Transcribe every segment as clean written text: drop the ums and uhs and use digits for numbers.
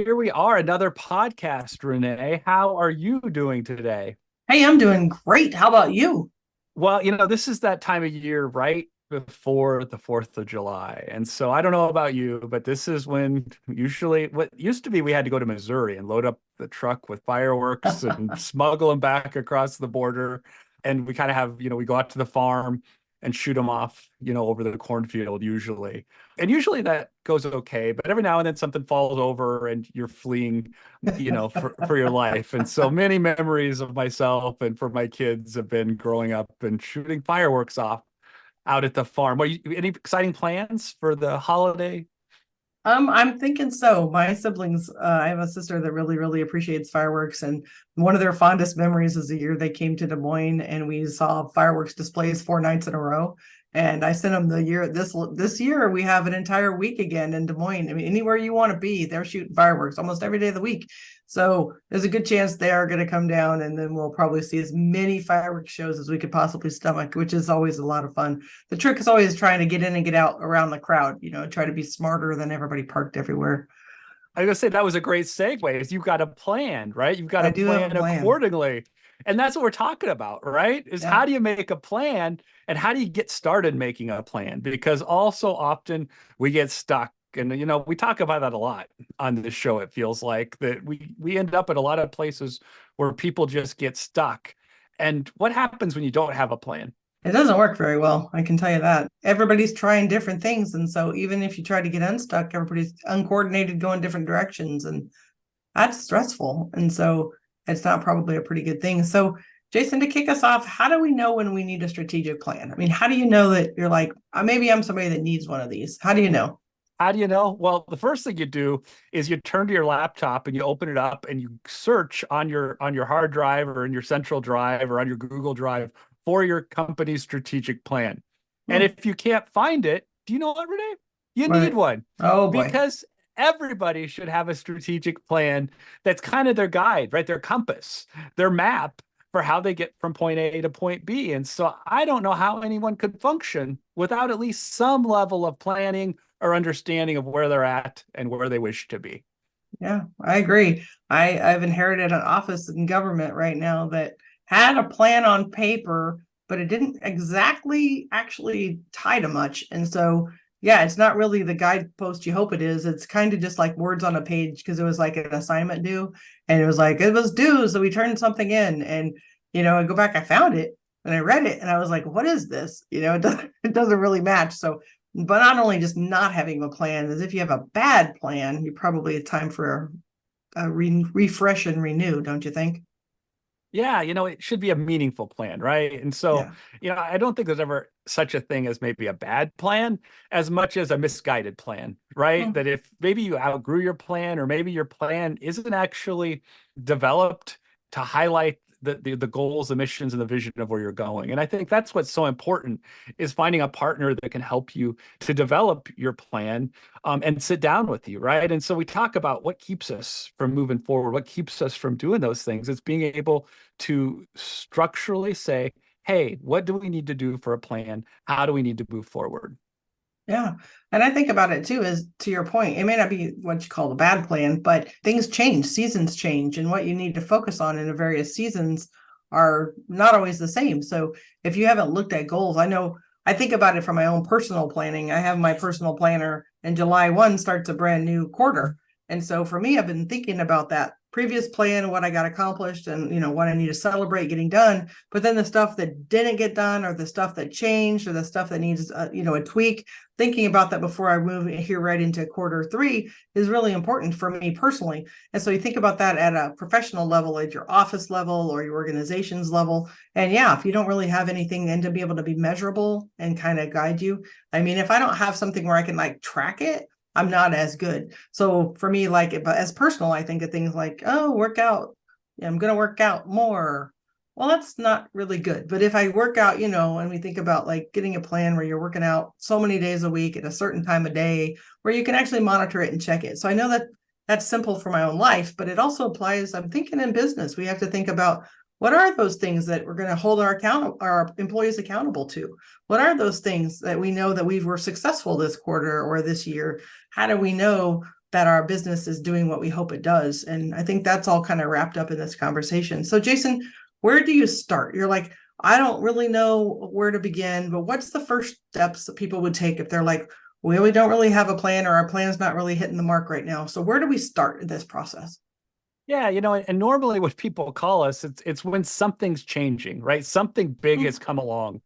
Here we are, another podcast, Renee. How are you doing today? Hey, I'm doing great. How about you? Well, this is that time of year right before the 4th of July. And so I don't know about you, but this is when usually what used to be we had to go to Missouri and load up the truck with fireworks and smuggle them back across the border. And we kind of have, we go out to the farm and shoot them off, over the cornfield usually. And usually that goes okay, but every now and then something falls over and you're fleeing for your life. And so many memories of myself and for my kids have been growing up and shooting fireworks off out at the farm. Any exciting plans for the holiday? I'm thinking so. My siblings, I have a sister that really, really appreciates fireworks, and one of their fondest memories is the year they came to Des Moines and we saw fireworks displays 4 nights in a row. And I sent them the year this year we have an entire week again in Des Moines. I mean, anywhere you want to be, they're shooting fireworks almost every day of the week. So there's a good chance they are going to come down, and then we'll probably see as many fireworks shows as we could possibly stomach, which is always a lot of fun. The trick is always trying to get in and get out around the crowd, try to be smarter than everybody parked everywhere. I was gonna say that was a great segue. Is you've got a plan, right? You've got I to do have a plan plan. accordingly. And that's what we're talking about, right? Is Yeah. how do you make a plan and how do you get started making a plan? Because also often we get stuck. And we talk about that a lot on this show. It feels like that we end up at a lot of places where people just get stuck. And what happens when you don't have a plan? It doesn't work very well. I can tell you that. Everybody's trying different things. And so even if you try to get unstuck, everybody's uncoordinated going different directions. And that's stressful. And so it's not probably a pretty good thing. So, Jason, to kick us off, how do we know when we need a strategic plan? I mean, how do you know that you're like, maybe I'm somebody that needs one of these? How do you know? How do you know? Well, the first thing you do is you turn to your laptop and you open it up and you search on your hard drive or in your central drive or on your Google Drive for your company's strategic plan. And Hmm. if you can't find it, do you know what, Renee? You need Right. one Oh boy. because everybody should have a strategic plan that's kind of their guide, right? Their compass, their map for how they get from point A to point B. And so I don't know how anyone could function without at least some level of planning or understanding of where they're at and where they wish to be. Yeah, I agree. I've inherited an office in government right now that had a plan on paper, but it didn't exactly actually tie to much. And so, yeah, it's not really the guidepost you hope it is. It's kind of just like words on a page because it was like an assignment due, and it was like it was due, so we turned something in, and I go back, I found it, and I read it, and I was like, what is this? It doesn't really match. So but not only just not having a plan, as if you have a bad plan, you probably it's time for a refresh and renew, don't you think? Yeah, it should be a meaningful plan, right? And so, Yeah. I don't think there's ever such a thing as maybe a bad plan as much as a misguided plan, right? Hmm. That if maybe you outgrew your plan or maybe your plan isn't actually developed to highlight the goals, the missions, and the vision of where you're going. And I think that's what's so important is finding a partner that can help you to develop your plan and sit down with you, right? And so we talk about what keeps us from moving forward, what keeps us from doing those things. It's being able to structurally say, hey, what do we need to do for a plan? How do we need to move forward? Yeah. And I think about it too, is to your point, it may not be what you call a bad plan, but things change, seasons change, and what you need to focus on in the various seasons are not always the same. So if you haven't looked at goals, I think about it from my own personal planning. I have my personal planner, and July 1 starts a brand new quarter. And so for me, I've been thinking about that previous plan, what I got accomplished, and what I need to celebrate getting done. But then the stuff that didn't get done, or the stuff that changed, or the stuff that needs a tweak, thinking about that before I move here right into quarter 3 is really important for me personally. And so you think about that at a professional level, at your office level or your organization's level. And yeah, if you don't really have anything then to be able to be measurable and kind of guide you, I mean, if I don't have something where I can like track it, I'm not as good. So for me, like, but as personal, I think of things like, oh, workout. Yeah, I'm going to work out more. Well, that's not really good. But if I work out, and we think about like getting a plan where you're working out so many days a week at a certain time of day where you can actually monitor it and check it. So I know that that's simple for my own life, but it also applies. I'm thinking in business, we have to think about what are those things that we're going to hold our employees accountable to? What are those things that we know that we were successful this quarter or this year? How do we know that our business is doing what we hope it does. And I think that's all kind of wrapped up in this conversation. So, Jason, where do you start? You're like, I don't really know where to begin, but what's the first steps that people would take if they're like, we don't really have a plan, or our plan's not really hitting the mark right now? So, where do we start in this process? Yeah, and normally when people call us, it's when something's changing, right? Something big has come along,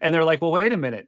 and they're like, "Well, wait a minute.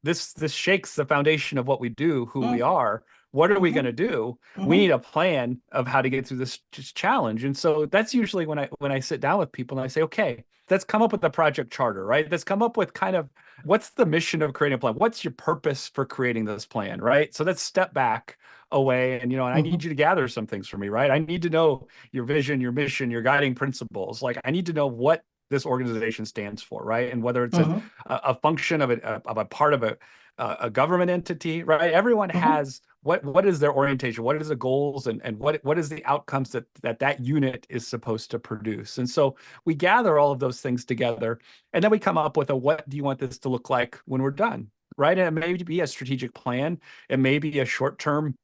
This shakes the foundation of what we do, who we are. What are we going to do? We need a plan of how to get through this challenge." And so that's usually when I sit down with people and I say, "Okay, let's come up with a project charter, right? Let's come up with kind of what's the mission of creating a plan? What's your purpose for creating this plan, right? So let's step back away and I need you to gather some things for me, right? I need to know your vision, your mission, your guiding principles. Like I need to know what this organization stands for, right? And whether it's a function of a part of a government entity, right? Everyone has what is their orientation, what is the goals, and what is the outcomes that unit is supposed to produce. And so we gather all of those things together, and then we come up with a what do you want this to look like when we're done, right? And it may be a strategic plan, it may be a short-term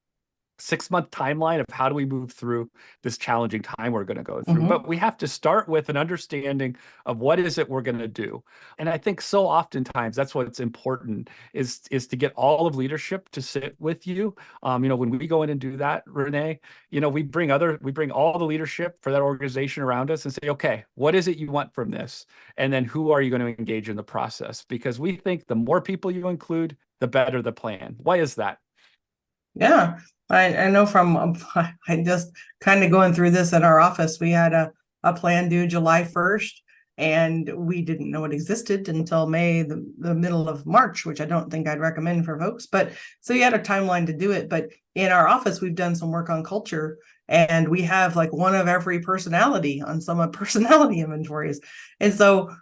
6-month timeline of how do we move through this challenging time we're going to go through. But we have to start with an understanding of what is it we're going to do. And I think so oftentimes that's what's important is to get all of leadership to sit with you. When we go in and do that, Renee, we bring all the leadership for that organization around us and say, okay, what is it you want from this? And then who are you going to engage in the process? Because we think the more people you include, the better the plan. Why is that? Yeah, I know from I just kind of going through this at our office. We had a plan due July 1st, and we didn't know it existed until May, the middle of March, which I don't think I'd recommend for folks. But so you had a timeline to do it. But in our office, we've done some work on culture, and we have like one of every personality on some of personality inventories. And so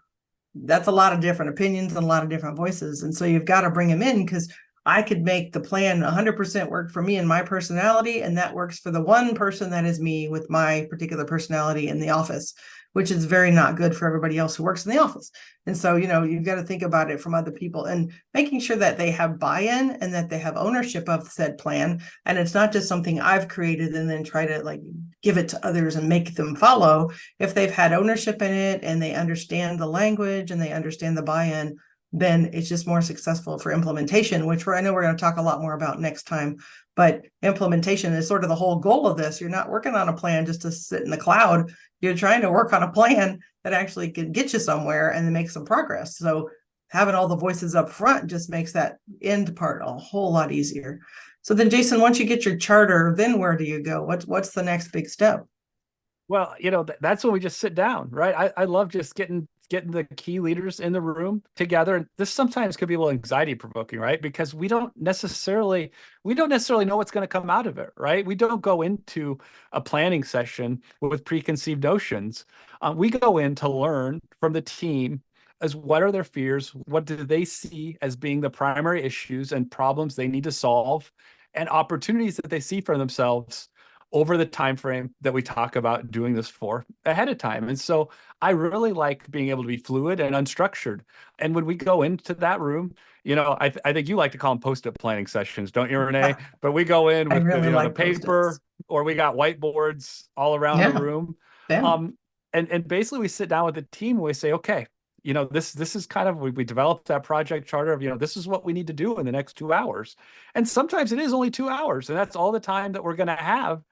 that's a lot of different opinions and a lot of different voices. And so you've got to bring them in, because I could make the plan 100% work for me and my personality, and that works for the one person that is me with my particular personality in the office, which is very not good for everybody else who works in the office. And so, you've got to think about it from other people and making sure that they have buy-in and that they have ownership of said plan. And it's not just something I've created and then try to like give it to others and make them follow. If they've had ownership in it and they understand the language and they understand the buy-in, then it's just more successful for implementation, which I know we're going to talk a lot more about next time. But implementation is sort of the whole goal of this. You're not working on a plan just to sit in the cloud. You're trying to work on a plan that actually can get you somewhere and then make some progress. So having all the voices up front just makes that end part a whole lot easier. So then, Jason, once you get your charter, then where do you go? What's the next big step? Well, that's when we just sit down, right? I love just getting the key leaders in the room together. And this sometimes could be a little anxiety provoking, right? Because we don't necessarily know what's going to come out of it, right? We don't go into a planning session with preconceived notions. We go in to learn from the team as what are their fears, what do they see as being the primary issues and problems they need to solve, and opportunities that they see for themselves over the time frame that we talk about doing this for ahead of time. And so I really like being able to be fluid and unstructured. And when we go into that room, I think you like to call them post-it planning sessions, don't you, Renee? But we go in I with really the like paper, post-its. or we got whiteboards all around the Yeah, room. yeah. And basically we sit down with the team and we say, okay, this is kind of we developed that project charter of this is what we need to do in the next 2 hours. And sometimes it is only 2 hours, and that's all the time that we're going to have.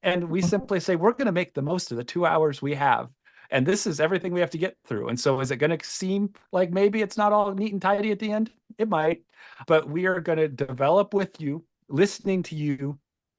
And we simply say, we're going to make the most of the 2 hours we have. And this is everything we have to get through. And so is it going to seem like maybe it's not all neat and tidy at the end? It might, but we are going to develop with you, listening to you,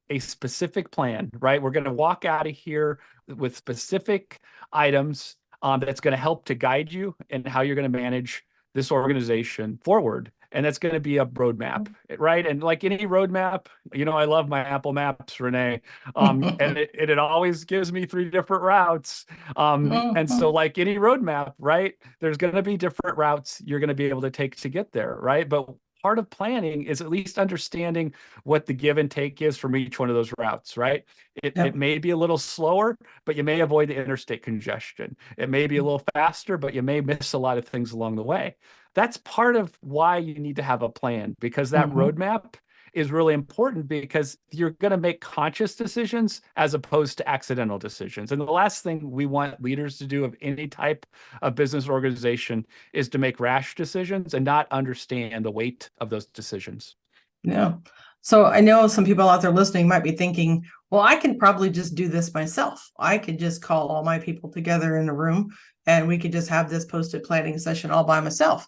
a specific plan, right? We're going to walk out of here with specific items that's going to help to guide you in how you're going to manage this organization forward. And that's going to be a roadmap, right? And like any roadmap, I love my Apple Maps, Renee. And it always gives me 3 different routes. And so like any roadmap, right, there's going to be different routes you're going to be able to take to get there, right? But part of planning is at least understanding what the give and take is from each one of those routes, right? It may be a little slower, but you may avoid the interstate congestion. It may be a little faster, but you may miss a lot of things along the way. That's part of why you need to have a plan, because that roadmap is really important because you're going to make conscious decisions as opposed to accidental decisions. And the last thing we want leaders to do of any type of business organization is to make rash decisions and not understand the weight of those decisions. Yeah. So I know some people out there listening might be thinking, well, I can probably just do this myself. I could just call all my people together in a room and we could just have this post-it planning session all by myself.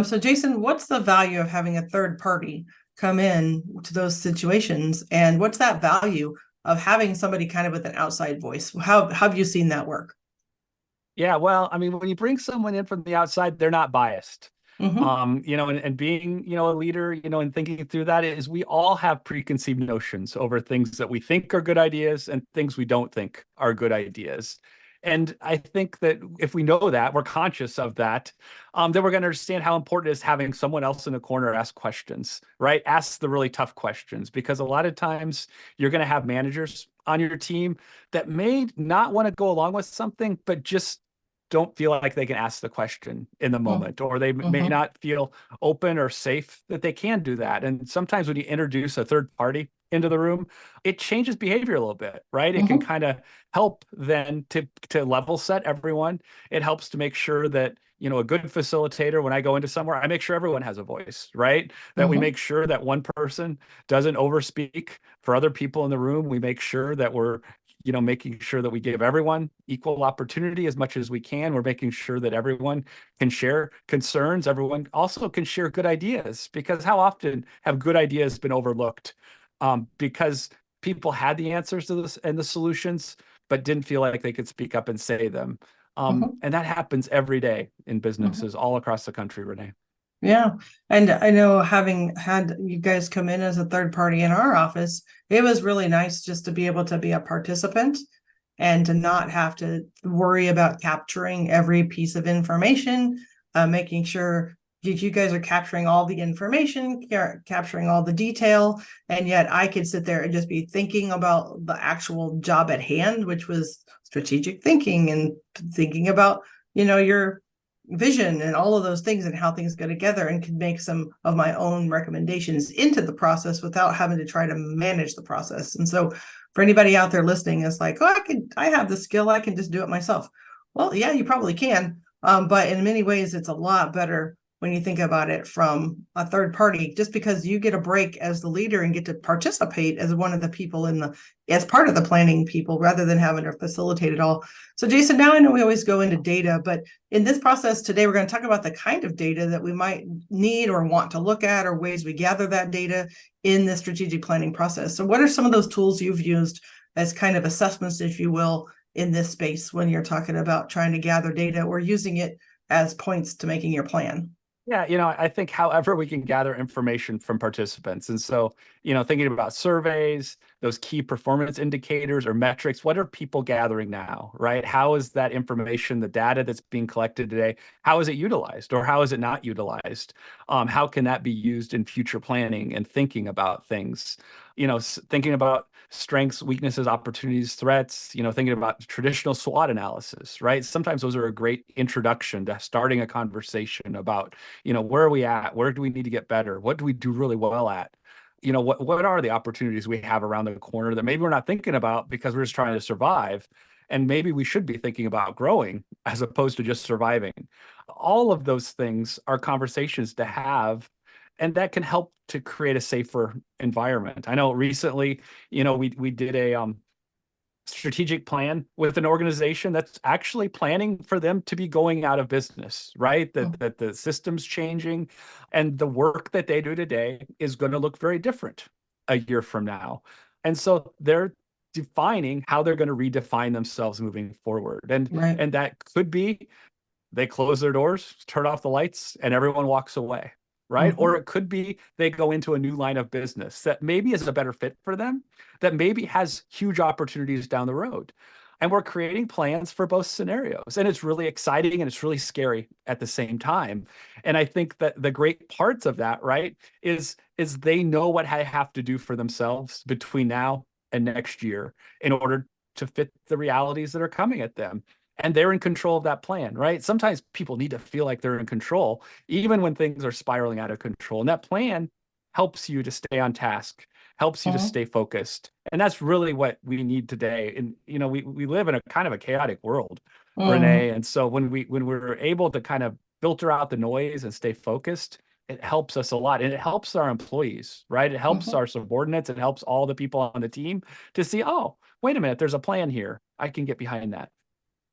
So Jason, what's the value of having a third party come in to those situations? And what's that value of having somebody kind of with an outside voice? How have you seen that work? Yeah, well, I mean, when you bring someone in from the outside, they're not biased. Mm-hmm. And being, a leader, and thinking through that is we all have preconceived notions over things that we think are good ideas and things we don't think are good ideas. And I think that if we know that, we're conscious of that, then we're going to understand how important it is having someone else in the corner ask questions, right? Ask the really tough questions, because a lot of times you're going to have managers on your team that may not want to go along with something, but just don't feel like they can ask the question in the moment, or they may Mm-hmm. not feel open or safe that they can do that. And sometimes when you introduce a third party into the room, it changes behavior a little bit, right? It can Mm-hmm. kind of help then to level set everyone. It helps to make sure that, a good facilitator, when I go into somewhere, I make sure everyone has a voice, right? That we Mm-hmm. make sure that one person doesn't overspeak for other people in the room. We make sure that we're making sure that we give everyone equal opportunity as much as we can. We're making sure that everyone can share concerns. Everyone also can share good ideas, because how often have good ideas been overlooked because people had the answers to this and the solutions, but didn't feel like they could speak up and say them. Mm-hmm. And that happens every day in Mm-hmm. businesses all across the country, Renee. Yeah. And I know, having had you guys come in as a third party in our office, it was really nice just to be able to be a participant and to not have to worry about capturing every piece of information, making sure you guys are capturing all the information, capturing all the detail. And yet I could sit there and just be thinking about the actual job at hand, which was strategic thinking and thinking about, your vision and all of those things and how things go together, and could make some of my own recommendations into the process without having to try to manage the process. And so for anybody out there listening, it's like, oh, I have the skill, I can just do it myself. Well, yeah, you probably can. But in many ways, it's a lot better when you think about it from a third party, just because you get a break as the leader and get to participate as one of the people as part of the planning people, rather than having to facilitate it all. So Jason, now I know we always go into data, but in this process today, we're going to talk about the kind of data that we might need or want to look at, or ways we gather that data in the strategic planning process. So what are some of those tools you've used as kind of assessments, if you will, in this space when you're talking about trying to gather data or using it as points to making your plan? Yeah, I think however we can gather information from participants. And so, thinking about surveys, those key performance indicators or metrics, what are people gathering now, right? How is that information, the data that's being collected today, how is it utilized, or how is it not utilized? How can that be used in future planning and thinking about things? Thinking about strengths, weaknesses, opportunities, threats, thinking about traditional SWOT analysis, right? Sometimes those are a great introduction to starting a conversation about, where are we at? Where do we need to get better? What do we do really well at? What are the opportunities we have around the corner that maybe we're not thinking about because we're just trying to survive? And maybe we should be thinking about growing as opposed to just surviving. All of those things are conversations to have, and that can help to create a safer environment. I know recently, we did a strategic plan with an organization that's actually planning for them to be going out of business, right? That the system's changing, and the work that they do today is going to look very different a year from now. And so they're defining how they're going to redefine themselves moving forward. And Right. and that could be they close their doors, turn off the lights, and everyone walks away, right? Mm-hmm. Or it could be they go into a new line of business that maybe is a better fit for them, that maybe has huge opportunities down the road. And we're creating plans for both scenarios. And it's really exciting and it's really scary at the same time. And I think that the great parts of that, right, is they know what I have to do for themselves between now and next year in order to fit the realities that are coming at them, and they're in control of that plan, right? Sometimes people need to feel like they're in control, even when things are spiraling out of control. And that plan helps you to stay on task, helps you to Mhm. stay focused. And that's really what we need today. And we live in a kind of a chaotic world, Mhm. Renee. And so when we're able to kind of filter out the noise and stay focused, it helps us a lot. And it helps our employees, right? It helps Mhm. our subordinates. It helps all the people on the team to see, oh, wait a minute, there's a plan here. I can get behind that.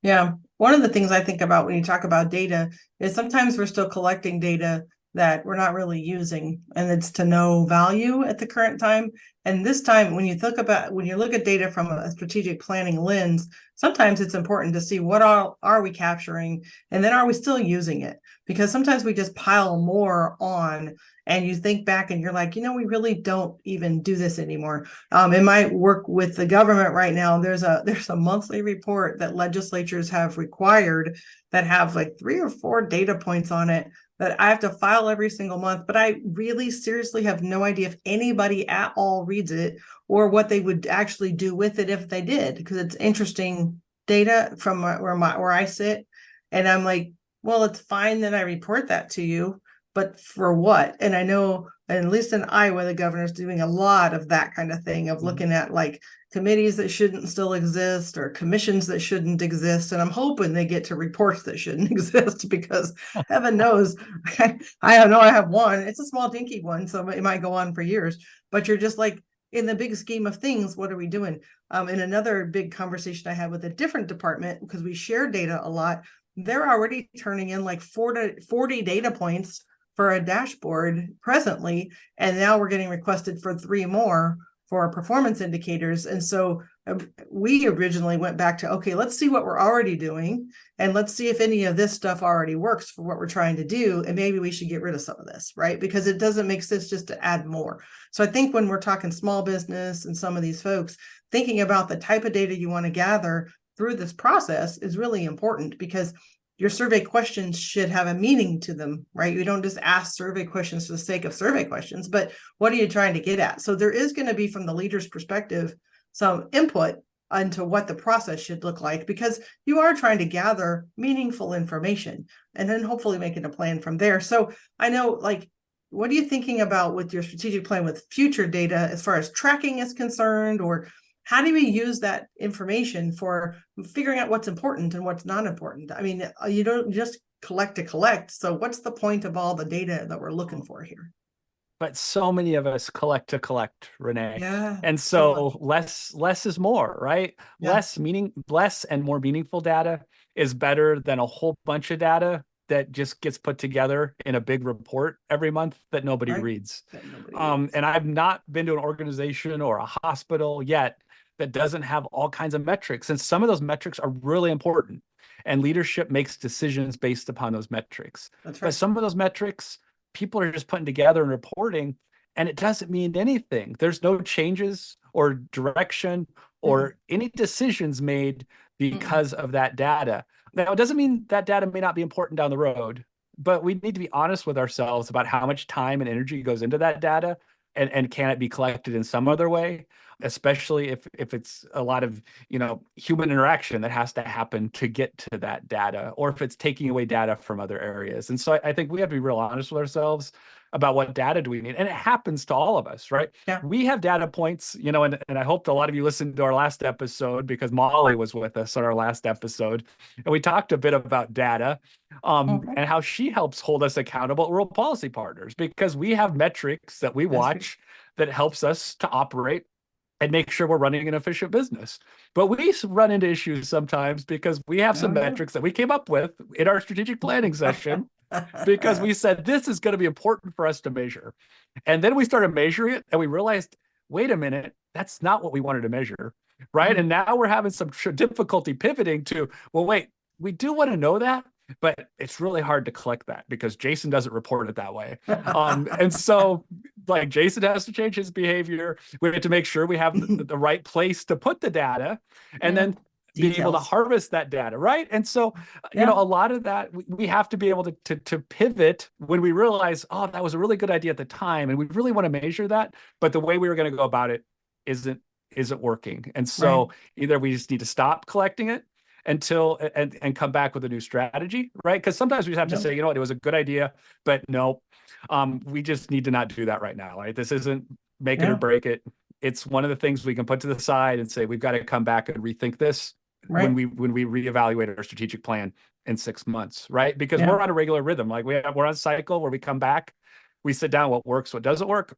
Yeah. One of the things I think about when you talk about data is sometimes we're still collecting data that we're not really using, and it's to no value at the current time. And this time, when you look at data from a strategic planning lens, sometimes it's important to see what are we capturing, and then are we still using it? Because sometimes we just pile more on, and you think back and you're like, we really don't even do this anymore. In my work with the government right now, there's a monthly report that legislatures have required that have like 3 or 4 data points on it that I have to file every single month. But I really seriously have no idea if anybody at all reads it or what they would actually do with it if they did, because it's interesting data from where I sit, and I'm like, well, it's fine that I report that to you, but for what? And I know, at least in Iowa, the governor's doing a lot of that kind of thing, of looking at like committees that shouldn't still exist or commissions that shouldn't exist. And I'm hoping they get to reports that shouldn't exist, because heaven knows, I know I have one. It's a small dinky one, so it might go on for years. But you're just like, in the big scheme of things, what are we doing? In another big conversation I had with a different department, because we share data a lot, they're already turning in like 40 data points for a dashboard presently, and now we're getting requested for 3 more for performance indicators. And so we originally went back to, okay, let's see what we're already doing, and let's see if any of this stuff already works for what we're trying to do, and maybe we should get rid of some of this, right? Because it doesn't make sense just to add more. So I think when we're talking small business and some of these folks, thinking about the type of data you want to gather through this process is really important, because your survey questions should have a meaning to them, right? You don't just ask survey questions for the sake of survey questions, but what are you trying to get at? So there is going to be, from the leader's perspective, some input into what the process should look like, because you are trying to gather meaningful information and then hopefully making a plan from there. So I know, like, what are you thinking about with your strategic plan with future data as far as tracking is concerned, or how do we use that information for figuring out what's important and what's not important? I mean, you don't just collect to collect. So what's the point of all the data that we're looking for here? But so many of us collect to collect, Renee. Yeah, And so much. so less is more, right? Yeah, Less and more meaningful data is better than a whole bunch of data that just gets put together in a big report every month that nobody right. reads. That nobody reads. And I've not been to an organization or a hospital yet that doesn't have all kinds of metrics. And some of those metrics are really important. And leadership makes decisions based upon those metrics. That's But right. some of those metrics, people are just putting together and reporting, and it doesn't mean anything. There's no changes or direction Mm-mm, or any decisions made mm-mm. because of that data. Now, it doesn't mean that data may not be important down the road, but we need to be honest with ourselves about how much time and energy goes into that data, and can it be collected in some other way, especially if it's a lot of human interaction that has to happen to get to that data, or if it's taking away data from other areas. And so I think we have to be real honest with ourselves about what data do we need. And it happens to all of us, right? Yeah. We have data points, and I hope a lot of you listened to our last episode, because Molly was with us on our last episode. And we talked a bit about data, Mhm. and how she helps hold us accountable, rural policy partners, because we have metrics that we That's right. watch that helps us to operate and make sure we're running an efficient business. But we run into issues sometimes because we have some Oh, yeah. metrics that we came up with in our strategic planning session, because we said this is going to be important for us to measure. And then we started measuring it and we realized, wait a minute, that's not what we wanted to measure. Right. And Mhm. now we're having some difficulty pivoting to, well, wait, we do want to know that, but it's really hard to collect that because Jason doesn't report it that way. And so, like, Jason has to change his behavior. We have to make sure we have the right place to put the data, and Yeah. then be able to Details. harvest that data, right? And so, Yeah. a lot of that we have to be able to pivot when we realize, oh, that was a really good idea at the time, and we really want to measure that, but the way we were going to go about it isn't isn't working. And Right. so either we just need to stop collecting it, until and come back with a new strategy, right? Because sometimes we just have to Yep. say, you know what, it was a good idea, but no, we just need to not do that right now, right? This isn't make it or Yeah. break it. It's one of the things we can put to the side and say we've got to come back and rethink this Right. when we reevaluate our strategic plan in 6 months, right? Because Yeah. we're on a regular rhythm. Like we're on a cycle where we come back, we sit down, what works, what doesn't work,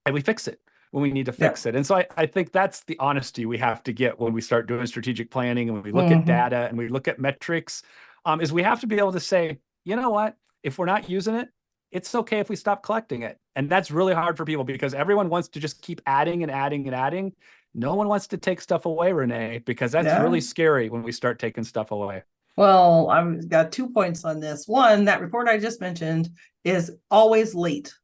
and we fix it when we need to Yeah. fix it. And so I think that's the honesty we have to get when we start doing strategic planning and when we look at Hmm. data and we look at metrics, is we have to be able to say, you know what, if we're not using it, it's okay if we stop collecting it. And that's really hard for people because everyone wants to just keep adding and adding and adding. No one wants to take stuff away, Renee, because that's Yeah. really scary when we start taking stuff away. Well, I've got 2 points on this. One, that report I just mentioned is always late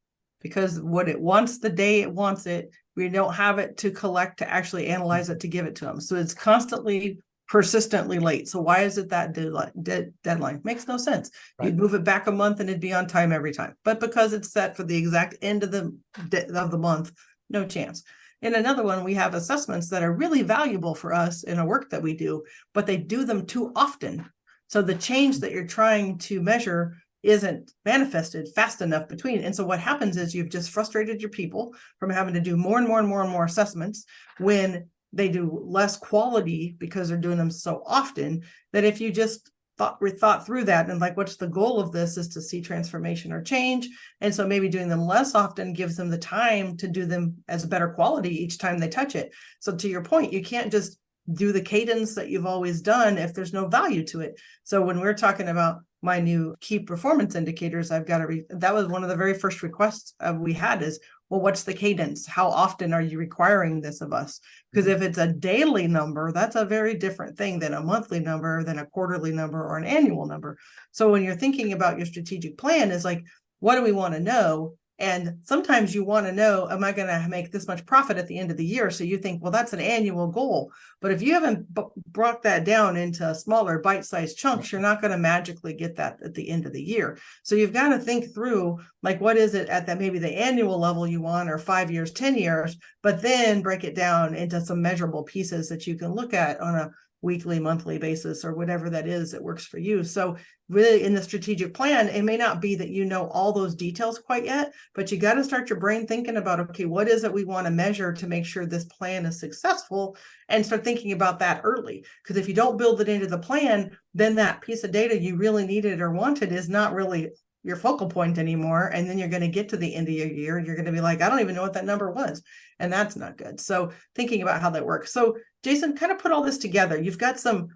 because what it wants the day it wants it, we don't have it to collect, to actually analyze it, to give it to them. So it's constantly, persistently late. So why is it that deadline? Makes no sense. Right. You'd move it back a month and it'd be on time every time. But because it's set for the exact end of the month, no chance. In another one, we have assessments that are really valuable for us in a work that we do, but they do them too often. So the change that you're trying to measure isn't manifested fast enough between. And so what happens is you've just frustrated your people from having to do more and more and more and more assessments when they do less quality because they're doing them so often, that if you just thought through that and like, what's the goal of this, is to see transformation or change. And so maybe doing them less often gives them the time to do them as better quality each time they touch it. So to your point, you can't just do the cadence that you've always done if there's no value to it. So when we're talking about my new key performance indicators, I've got to that was one of the very first requests we had is, well, what's the cadence? How often are you requiring this of us? Because if it's a daily number, that's a very different thing than a monthly number, than a quarterly number or an annual number. So when you're thinking about your strategic plan, is like, what do we want to know? And sometimes you want to know, am I going to make this much profit at the end of the year? So you think, well, that's an annual goal. But if you haven't brought that down into smaller bite-sized chunks, you're not going to magically get that at the end of the year. So you've got to think through, like, what is it at that maybe the annual level you want, or 5 years, 10 years, but then break it down into some measurable pieces that you can look at on a weekly, monthly basis, or whatever that is that works for you. So really in the strategic plan, it may not be that you know all those details quite yet, but you got to start your brain thinking about, okay, what is it we want to measure to make sure this plan is successful, and start thinking about that early. Because if you don't build it into the plan, then that piece of data you really needed or wanted is not really your focal point anymore. And then you're going to get to the end of your year and you're going to be like, I don't even know what that number was. And that's not good. So thinking about how that works. So Jason, kind of put all this together. You've got some,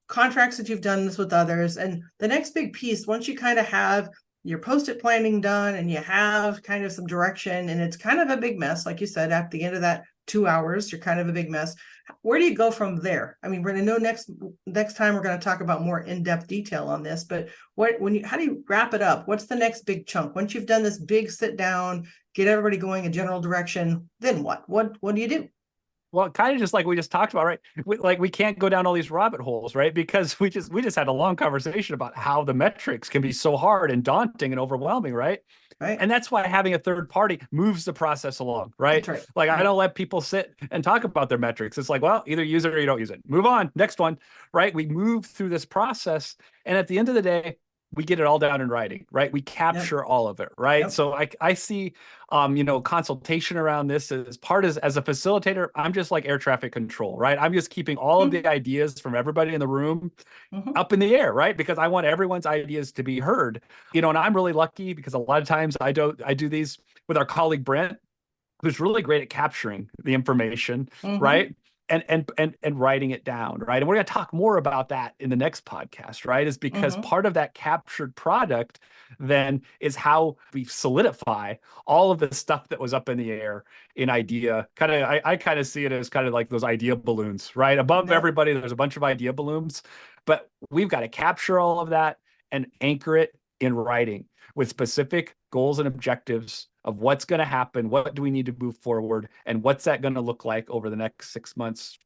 contracts that you've done this with others. And the next big piece, once you kind of have your post-it planning done and you have kind of some direction, and it's kind of a big mess, like you said, at the end of that 2 hours, you're kind of a big mess. Where do you go from there? I mean, we're going to know next time we're going to talk about more in-depth detail on this, but how do you wrap it up? What's the next big chunk? Once you've done this big sit down, get everybody going a general direction, then what? What do you do? Well, kind of just like we just talked about, right? We can't go down all these rabbit holes, right? Because we just had a long conversation about how the metrics can be so hard and daunting and overwhelming, right? Right. And that's why having a third party moves the process along, right? That's right. Like I Yeah. don't let people sit and talk about their metrics. It's like, well, either use it or you don't use it. Move on, next one, right? We move through this process, and at the end of the day, we get it all down in writing, right? We Yep. capture all of it, right? Yep. So I see consultation around this as a facilitator. I'm just like air traffic control, right? I'm just keeping all of the ideas from everybody in the room Mm-hmm. up in the air, right? Because I want everyone's ideas to be heard. And I'm really lucky because a lot of times I do these with our colleague Brent, who's really great at capturing the information, Mm-hmm. right? And writing it down, right? And we're going to talk more about that in the next podcast, right? Is because Mm-hmm. part of that captured product then is how we solidify all of the stuff that was up in the air in idea. I kind of see it as kind of like those idea balloons, right? Above Yep. everybody, there's a bunch of idea balloons, but we've got to capture all of that and anchor it in writing with specific goals and objectives of what's going to happen, what do we need to move forward, and what's that going to look like over the next 6 months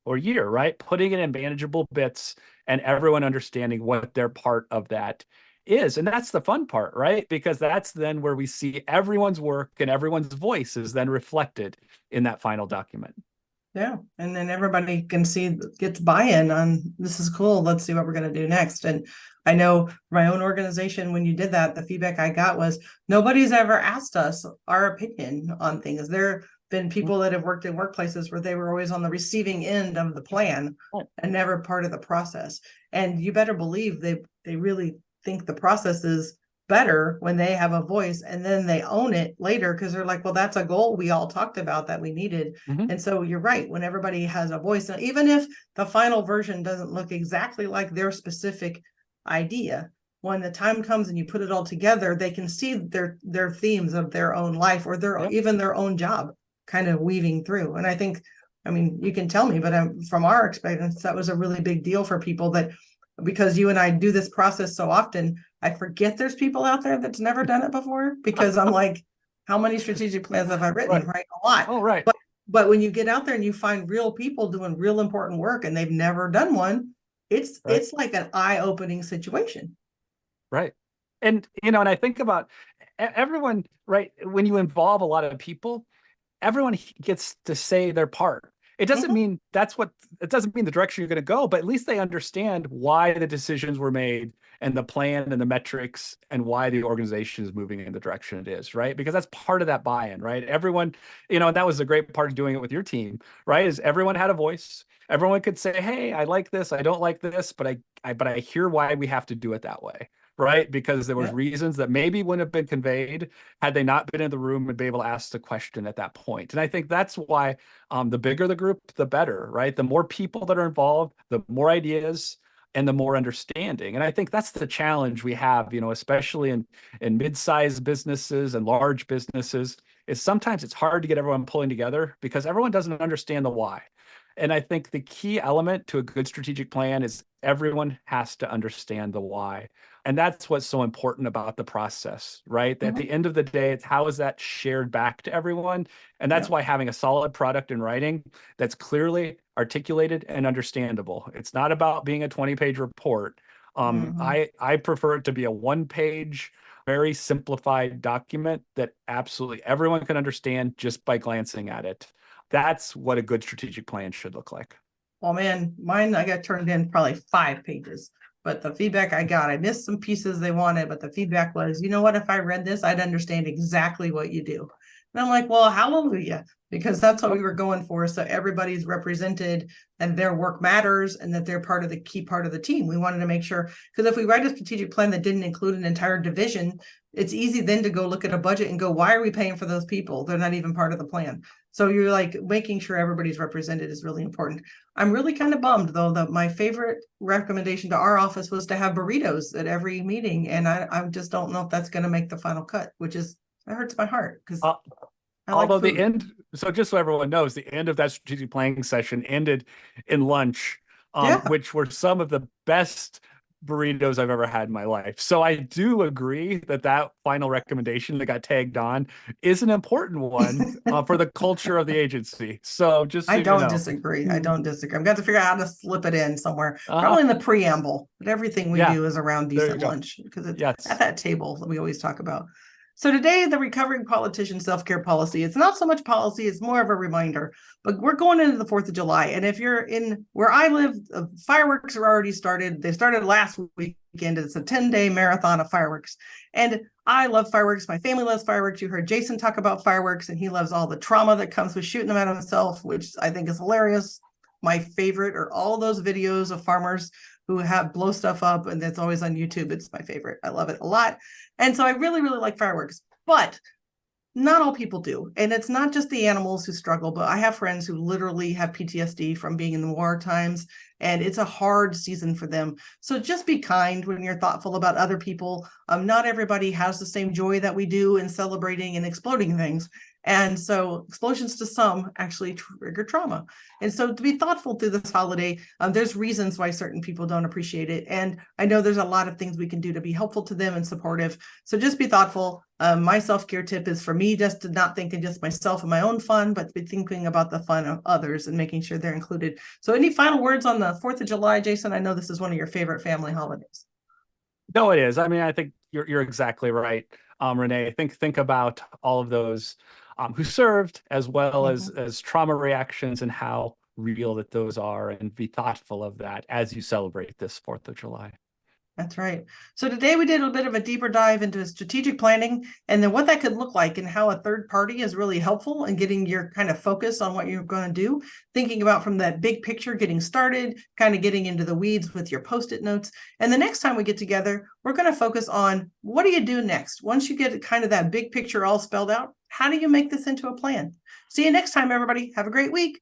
or year, right? Putting it in manageable bits and everyone understanding what their part of that is. And that's the fun part, right? Because that's then where we see everyone's work and everyone's voice is then reflected in that final document. Yeah. And then everybody can see, gets buy-in on this is cool. Let's see what we're going to do next. And I know my own organization, when you did that, the feedback I got was nobody's ever asked us our opinion on things. There have been people that have worked in workplaces where they were always on the receiving end of the plan and never part of the process. And you better believe they really think the process is better when they have a voice, and then they own it later because they're like, well, that's a goal we all talked about that we needed. Mhm. And so you're right, when everybody has a voice, even if the final version doesn't look exactly like their specific idea, when the time comes and you put it all together, they can see their themes of their own life or their Yep. even their own job kind of weaving through. And I think, I mean, you can tell me, but from our experience, that was a really big deal for people, that because you and I do this process so often, I forget there's people out there that's never done it before, because I'm like, how many strategic plans have I written? Right. Right, a lot. Oh, right. But when you get out there and you find real people doing real important work and they've never done one, Right. it's like an eye-opening situation. Right. And, and I think about everyone, right? When you involve a lot of people, everyone gets to say their part. It doesn't Mhm. mean it doesn't mean the direction you're going to go, but at least they understand why the decisions were made and the plan and the metrics and why the organization is moving in the direction it is, right? Because that's part of that buy-in, right? Everyone, and that was the great part of doing it with your team, right? Is everyone had a voice. Everyone could say, "Hey, I like this, I don't like this, but I hear why we have to do it that way." Right? Because there was Yeah. reasons that maybe wouldn't have been conveyed had they not been in the room and be able to ask the question at that point. And I think that's why the bigger the group, the better, right? The more people that are involved, the more ideas and the more understanding. And I think that's the challenge we have, especially in mid-sized businesses and large businesses, is sometimes it's hard to get everyone pulling together because everyone doesn't understand the why. And I think the key element to a good strategic plan is everyone has to understand the why. And that's what's so important about the process, right? At Mhm. the end of the day, it's how is that shared back to everyone? And that's Yeah. why having a solid product in writing that's clearly articulated and understandable. It's not about being a 20-page report. Mhm. I prefer it to be a one-page, very simplified document that absolutely everyone can understand just by glancing at it. That's what a good strategic plan should look like. Well, man, mine, I got turned in probably 5 pages. But the feedback I got, I missed some pieces they wanted, but the feedback was, you know what, if I read this, I'd understand exactly what you do. And I'm like, well, hallelujah, because that's what we were going for. So everybody's represented and their work matters and that they're part of the key part of the team. We wanted to make sure, because if we write a strategic plan that didn't include an entire division, it's easy then to go look at a budget and go, why are we paying for those people? They're not even part of the plan. So you're like making sure everybody's represented is really important. I'm really kind of bummed though that my favorite recommendation to our office was to have burritos at every meeting, and I just don't know if that's going to make the final cut, which is that hurts my heart because Uh, I like Although the food. end, so just so everyone knows, the end of that strategic planning session ended in lunch, Yeah. which were some of the best burritos I've ever had in my life. So I do agree that that final recommendation that got tagged on is an important one for the culture of the agency. So just I so you don't know. disagree. I Mm. don't disagree. I've got to figure out how to slip it in somewhere, Uh-huh. probably in the preamble. But everything we Yeah, do is around there you decent go. lunch because it's at Yes. that table that we always talk about. So today, the recovering politician self-care policy, it's not so much policy, it's more of a reminder. But we're going into the 4th of July. And if you're in where I live, fireworks are already started. They started last weekend. It's a 10-day marathon of fireworks. And I love fireworks. My family loves fireworks. You heard Jason talk about fireworks, and he loves all the trauma that comes with shooting them at himself, which I think is hilarious. My favorite are all those videos of farmers who have blow stuff up, and that's always on YouTube. It's my favorite. I love it a lot. And so I really, really like fireworks. But not all people do. And it's not just the animals who struggle, but I have friends who literally have PTSD from being in the war times, and it's a hard season for them. So just be kind when you're thoughtful about other people. Not everybody has the same joy that we do in celebrating and exploding things. And so explosions to some actually trigger trauma. And so to be thoughtful through this holiday, there's reasons why certain people don't appreciate it. And I know there's a lot of things we can do to be helpful to them and supportive. So just be thoughtful. My self-care tip is for me just to not think of just myself and my own fun, but to be thinking about the fun of others and making sure they're included. So any final words on the 4th of July, Jason? I know this is one of your favorite family holidays. No, it is. I mean, I think you're exactly right, Renee. Think about all of those who served, as well Mhm. as trauma reactions and how real that those are, and be thoughtful of that as you celebrate this 4th of July. That's right. So today we did a bit of a deeper dive into strategic planning and then what that could look like and how a third party is really helpful in getting your kind of focus on what you're going to do. Thinking about from that big picture, getting started, kind of getting into the weeds with your Post-it notes. And the next time we get together, we're going to focus on what do you do next? Once you get kind of that big picture all spelled out, how do you make this into a plan? See you next time, everybody. Have a great week.